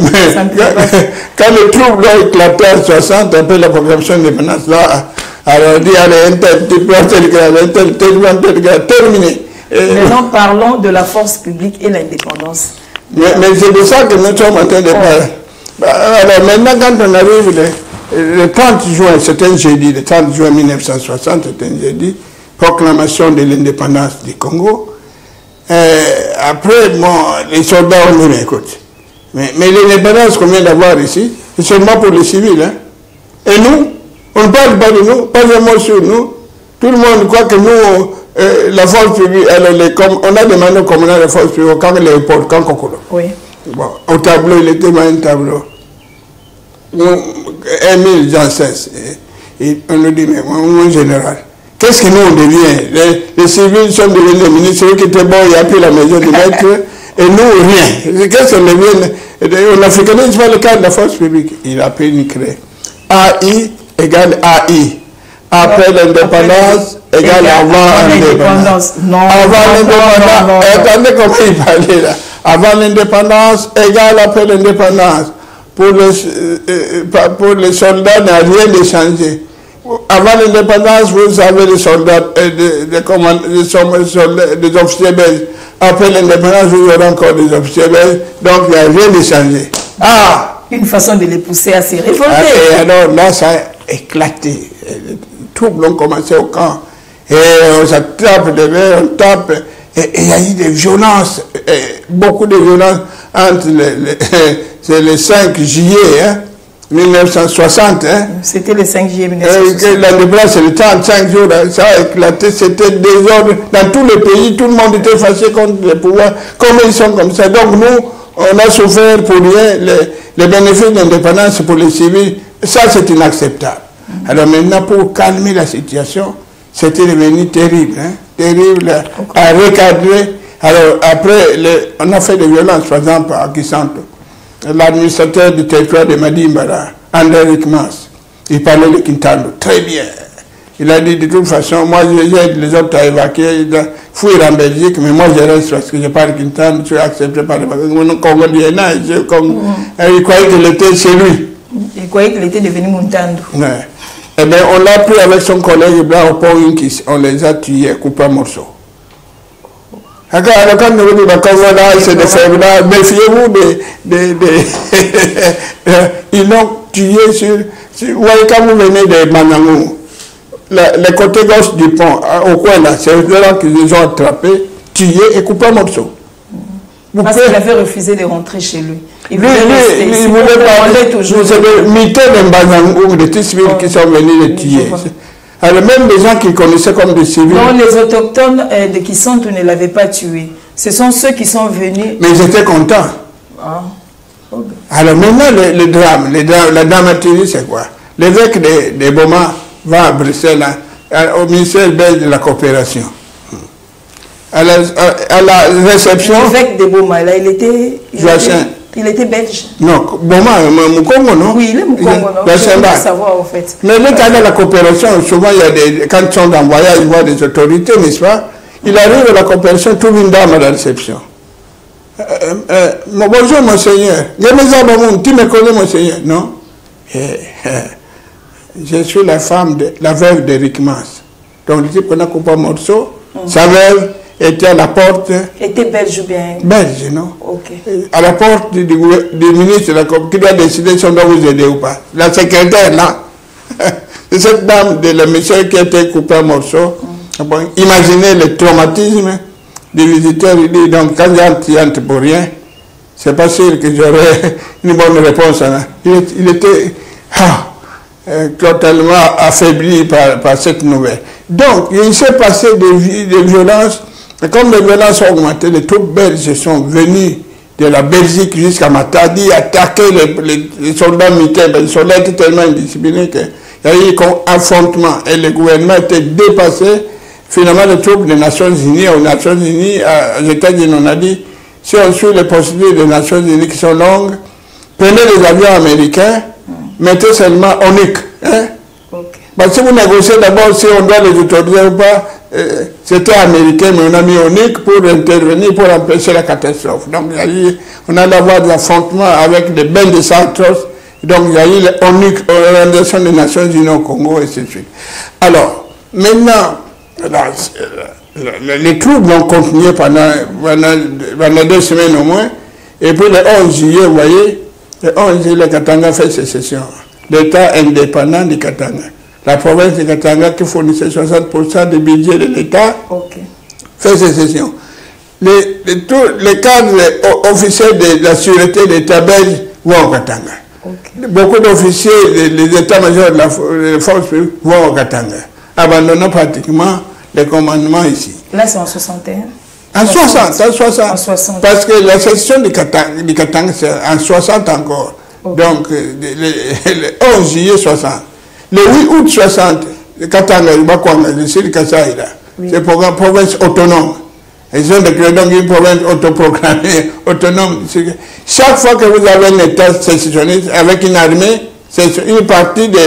Speaker 2: quand le trouble a éclaté en 60, après la proclamation d'indépendance, là, alors on dit, allez, terminé.
Speaker 1: Maintenant, parlons de la force publique et l'indépendance.
Speaker 2: Mais c'est de ça que nous sommes en train de parler. Alors maintenant, quand on arrive le 30 juin, c'est un jeudi, le 30 juin 1960, c'est un jeudi, proclamation de l'indépendance du Congo. Après, bon, les soldats ont dit, écoute, mais l'indépendance qu'on vient d'avoir ici, c'est seulement pour les civils. Hein. Et nous, on ne parle pas de nous, pas vraiment sur nous. Tout le monde croit que nous, la force publique, on a demandé au commandant de la force publique, quand Léopold, quand Kokolo. Oui. Bon, au tableau, il était dans un tableau. Émile Janssens, et on nous dit, mais mon général, qu'est-ce que nous on devient? Les civils sont devenus des ministres, celui qui était bon, il a pris la maison du maître, et nous, rien. Qu'est-ce qu'on devient? On africanise pas le cadre de la force publique. Il a pris une craie. AI égale AI. Après l'indépendance, égale avant l'indépendance. Non. Avant l'indépendance, attendez comment il parlait là. Avant l'indépendance, égale après l'indépendance. Pour les soldats, n'a rien de changé. Avant l'indépendance, vous avez les soldats, des officiers belges. Après l'indépendance, vous aurez encore des officiers belges. Donc, il n'y a rien de changé. Ah!
Speaker 1: Une façon de les pousser à se révolter.
Speaker 2: Et alors, là, ça a éclaté. Les troubles ont commencé au camp. Et on se tape de verre, on tape. Et il y a eu des violences, beaucoup de violences entre les 5 juillet, hein, 1960. Hein.
Speaker 1: C'était le 5 juillet 1960.
Speaker 2: L'indépendance, c'est le 35 jours, ça a éclaté, c'était désordre. Dans tous les pays, tout le monde était fâché contre les pouvoirs. Comment ils sont comme ça? Donc nous, on a souffert pour rien. Les bénéfices de l'indépendance pour les civils, ça c'est inacceptable. Alors maintenant, pour calmer la situation, c'était devenu terrible, hein, terrible à recadrer. Alors après, on a fait des violences, par exemple, à Kisanto. L'administrateur du territoire de Madimbara, André Rikmas, il parlait de Kintando, très bien. Il a dit de toute façon, moi j'aide les autres à évacuer, fuir en Belgique, mais moi je reste parce que je parle Kintando, je suis accepté par les Congolais. Il croyait qu'il était chez lui.
Speaker 1: Il croyait qu'il était devenu Muntando.
Speaker 2: Ouais. Eh bien, on l'a pris avec son collègue Blanc au pont Inkis, on les a tués, coupés en morceaux. Alors, quand nous disons que c'est des faibles, méfiez-vous ils l'ont tué sur. Vous voyez, quand vous venez de Manangou, le côté gauche du pont, au coin là, c'est là qu'ils les ont attrapés, tués et coupés en morceaux.
Speaker 1: Parce qu'il avait refusé de rentrer chez lui.
Speaker 2: Il voulait pas. Toujours. C'est des militaires de Manangou, des civils qui sont venus les tuer. Alors même les gens qui connaissaient comme des civils.
Speaker 1: Non, les autochtones de Kisanto ne l'avaient pas tué. Ce sont ceux qui sont venus.
Speaker 2: Mais ils étaient contents. Ah. Okay. Alors maintenant, le drame, la dramaturgie, c'est quoi? L'évêque de Boma va à Bruxelles, au ministère belge de la coopération. À la réception.
Speaker 1: L'évêque de Boma, là, il était belge.
Speaker 2: Non, Boma, Mukongo, non?
Speaker 1: Oui, il est Mukongo, non? Je veux savoir, en fait.
Speaker 2: Mais le cas de la coopération, souvent, il y a quand ils sont en voyage, ils voient des autorités, n'est-ce pas? Il arrive à la coopération, trouve une dame à la réception. Bonjour, monseigneur. Tu me connais, monseigneur? Non? Je suis la femme, la veuve de Rikmas. Donc, le type qu'on a coupé un morceau, sa veuve était à la porte.
Speaker 1: Était belge ou bien?
Speaker 2: Belge, non?
Speaker 1: Ok.
Speaker 2: À la porte du ministre qui doit décider si on doit vous aider ou pas. La secrétaire, là. C'est cette dame de la monsieur qui a été coupée en morceaux. Bon, imaginez le traumatisme du visiteur. Il dit donc, quand il entre pour rien, c'est pas sûr que j'aurais une bonne réponse. Hein. Il était totalement affaibli par cette nouvelle. Donc, il s'est passé des violences. Et comme les violences ont augmenté, les troupes belges sont venues de la Belgique jusqu'à Matadi attaquer les soldats militaires. Les soldats étaient tellement indisciplinés qu'il y a eu un affrontement et le gouvernement était dépassé. Finalement, les troupes des Nations Unies, aux Nations Unies, aux États-Unis, on a dit, si on suit les procédures des Nations Unies qui sont longues, prenez les avions américains, mettez seulement ONUC. Hein? Okay. Parce que si vous négociez d'abord si on doit les autoriser ou pas, c'était américain, mais on a mis ONUC pour intervenir, pour empêcher la catastrophe. Donc, on a d'avoir des affrontements avec des bains de sang atroces. Donc, il y a eu l'ONUC, l'Organisation des Nations Unies au Congo, et ainsi de suite. Alors, maintenant, les troupes vont continuer pendant 2 semaines au moins. Et puis le 11 juillet, vous voyez, le 11 juillet, le Katanga fait sécession. L'État indépendant du Katanga. La province du Katanga qui fournissait 60% du budget de l'État fait sécession. Les cadres officiels de la sûreté de l'État belge vont au Katanga. Beaucoup d'officiers des états-majors de la force publique vont au Katanga, abandonnant pratiquement les commandements ici.
Speaker 3: Là, c'est en 61.
Speaker 2: En 60. Parce que la sécession du Katanga c'est en 60 encore. Donc, le 11 juillet 60. Le 8 août 60, le Katanga, le sud Kasaï, c'est pour une province autonome. Ils ont déclaré donc une province autoproclamée, autonome. Chaque fois que vous avez un État sécessionniste avec une armée, une partie de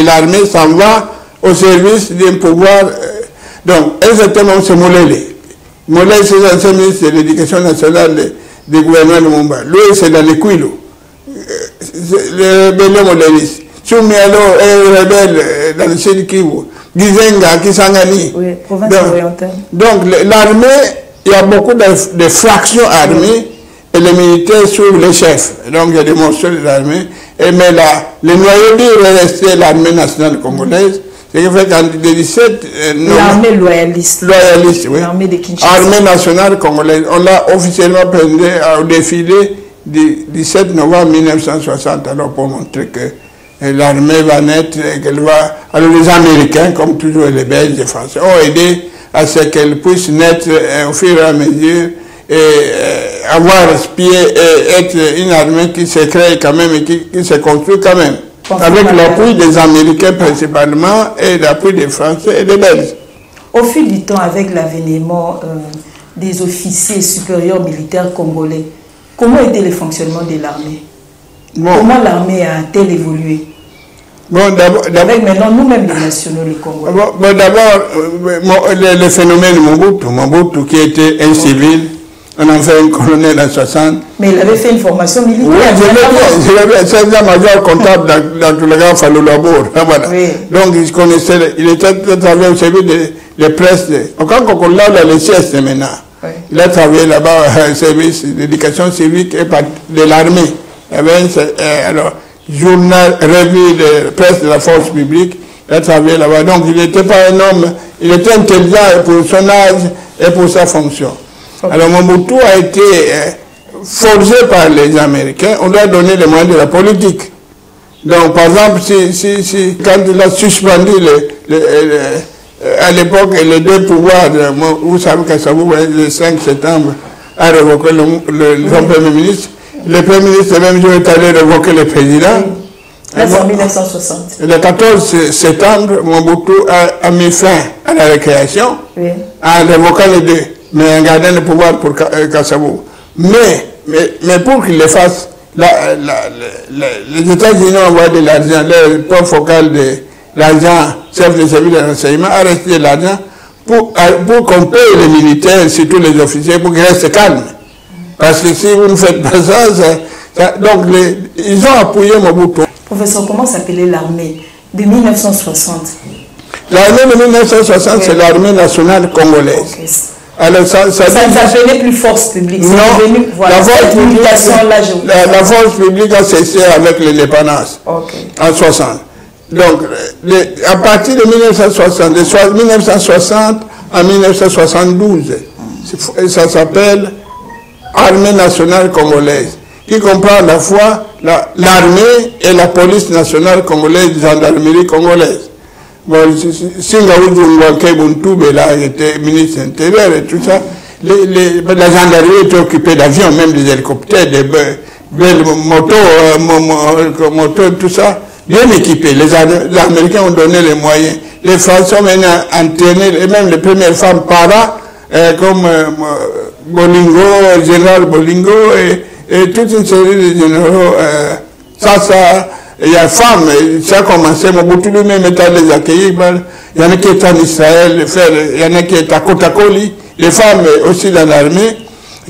Speaker 2: l'armée s'en va au service d'un pouvoir. Donc, un certain moment, c'est Molele. Molele, c'est l'ancien ministre de l'Éducation nationale du gouvernement de Mumba. Lui, c'est dans les Kouilou. Le rebelle moléliste. Soumialo est rebelle dans le sud Kivu. Gizenga, Kisangani.
Speaker 3: Oui, province orientale.
Speaker 2: Donc, l'armée, il y a beaucoup de fractions armées et les militaires suivent les chefs. Donc, il y a des morceaux de l'armée. Mais là, le noyau dur est resté l'armée nationale congolaise. Ce qui fait qu'en 2017...
Speaker 3: l'armée loyaliste.
Speaker 2: Loyaliste, oui.
Speaker 3: L'armée de Kinshasa.
Speaker 2: Armée nationale congolaise. On l'a officiellement présenté au défilé du 17 novembre 1960, alors pour montrer que l'armée va naître et qu'elle va... Alors les Américains, comme toujours les Belges et les Français, ont aidé à ce qu'elle puisse naître au fur et à mesure et avoir pied et être une armée qui se crée quand même et qui se construit quand même. Avec l'appui des Américains principalement et l'appui des Français et des Belges.
Speaker 3: Au fil du temps, avec l'avènement des officiers supérieurs militaires congolais, comment était le fonctionnement de l'armée? Comment l'armée a-t-elle évolué? Avec maintenant nous-mêmes les nationaux, les Congolais.
Speaker 2: D'abord, le phénomène Mobutu qui était un civil, on en fait un colonel en 60.
Speaker 3: Mais il avait fait une formation militaire.
Speaker 2: Oui, je l'ai fait. C'est un major comptable dans tout le grand Falou-Labour. Voilà. Oui. Donc, il était travaillé au service de presse. Quand on l'a laissé maintenant. Oui. Il a travaillé là-bas au service d'éducation civique et de l'armée. Il y avait alors, journal, revue de presse de la force publique. Il a travaillé là-bas. Donc, il n'était pas un homme, il était intelligent pour son âge et pour sa fonction. Okay. Alors, Mobutu a été forgé par les Américains. On doit donner les moyens de la politique. Donc, par exemple, quand il a suspendu à l'époque les deux pouvoirs, vous savez qu'à Sabou, le 5 septembre, a révoqué son Premier ministre. Le Premier ministre, le même jour, est allé révoquer le président.
Speaker 3: Là, c'est en 1960.
Speaker 2: Le 14 septembre, Mobutu a mis fin à la récréation en révoquant les deux, mais en gardant le pouvoir pour Kassabou. Mais pour qu'il le fasse, les États-Unis ont envoyé de l'argent, le point focal de l'argent, chef de service de renseignement, a resté de l'argent pour qu'on paye les militaires, surtout les officiers, pour qu'ils restent calmes. Parce que si vous ne faites pas ça, donc ils ont appuyé Mobutu.
Speaker 3: Professeur, comment s'appelait l'armée de 1960?
Speaker 2: L'armée de 1960, c'est l'armée nationale congolaise. Okay. Alors, ça ne
Speaker 3: s'appelait plus force publique.
Speaker 2: Non,
Speaker 3: voilà,
Speaker 2: la force publique a cessé avec l'indépendance en 60. Donc, à partir de 1960, de 1960 à 1972, ça s'appelle armée nationale congolaise, qui comprend à la fois l'armée et la police nationale congolaise, la gendarmerie congolaise. Bon, Singaoudou Buntu Bela était ministre intérieur et tout ça. La gendarmerie était occupée d'avions, même des hélicoptères, des belles motos, tout ça, bien équipés. Les Américains ont donné les moyens. Les Français ont maintenant entraîné, et même les premières femmes comme Bolingo, général Bolingo, et toute une série de généraux. Il y a femmes, ça a commencé, Mobutu lui-même est allé les accueillir. Il y en a qui est en Israël, il y en a qui est à Kotakoli, les femmes aussi dans l'armée.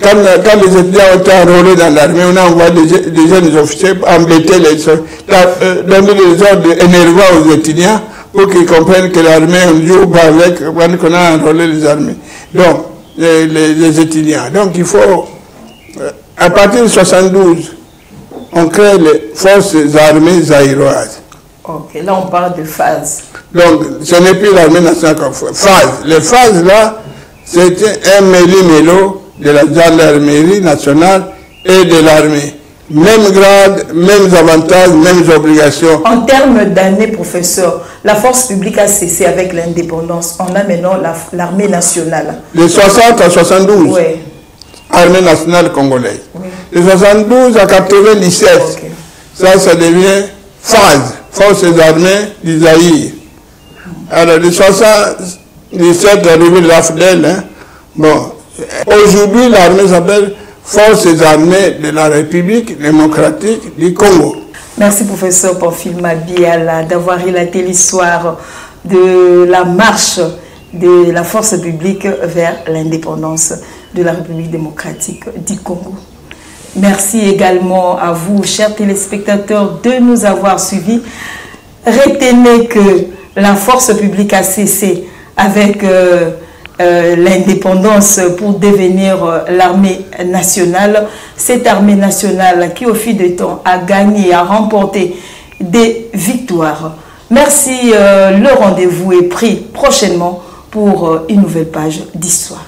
Speaker 2: Quand les étudiants ont été enrôlés dans l'armée, on a envoyé des jeunes officiers embêter donner des ordres énervants aux étudiants pour qu'ils comprennent que l'armée, on joue pas avec, qu'on a enrôlé les armées. Donc, les étudiants. Donc, il faut, à partir de 1972, on crée les forces armées zaïroises.
Speaker 3: Ok, là on parle de phase.
Speaker 2: Donc, ce n'est plus l'armée nationale comme phase. Les phases là, c'était un méli-mélo de la gendarmerie nationale et de l'armée. Même grade, mêmes avantages, mêmes obligations.
Speaker 3: En termes d'années, professeur, la force publique a cessé avec l'indépendance. On a maintenant l'armée nationale.
Speaker 2: De 60 à 72.
Speaker 3: Oui.
Speaker 2: Armée nationale congolaise. Oui. De 72 à 97, okay. Ça devient phase, forces armées du Zaïre. Alors de 77 arrivé de l'AFDEL, hein. Bon, aujourd'hui l'armée s'appelle Forces armées de la République démocratique du Congo.
Speaker 3: Merci professeur Pamphile Mabiala d'avoir relaté l'histoire de la marche de la force publique vers l'indépendance de la République démocratique du Congo. Merci également à vous, chers téléspectateurs, de nous avoir suivis. Retenez que la force publique a cessé avec l'indépendance pour devenir l'armée nationale. Cette armée nationale qui, au fil du temps, a gagné, a remporté des victoires. Merci. Le rendez-vous est pris prochainement pour une nouvelle page d'histoire.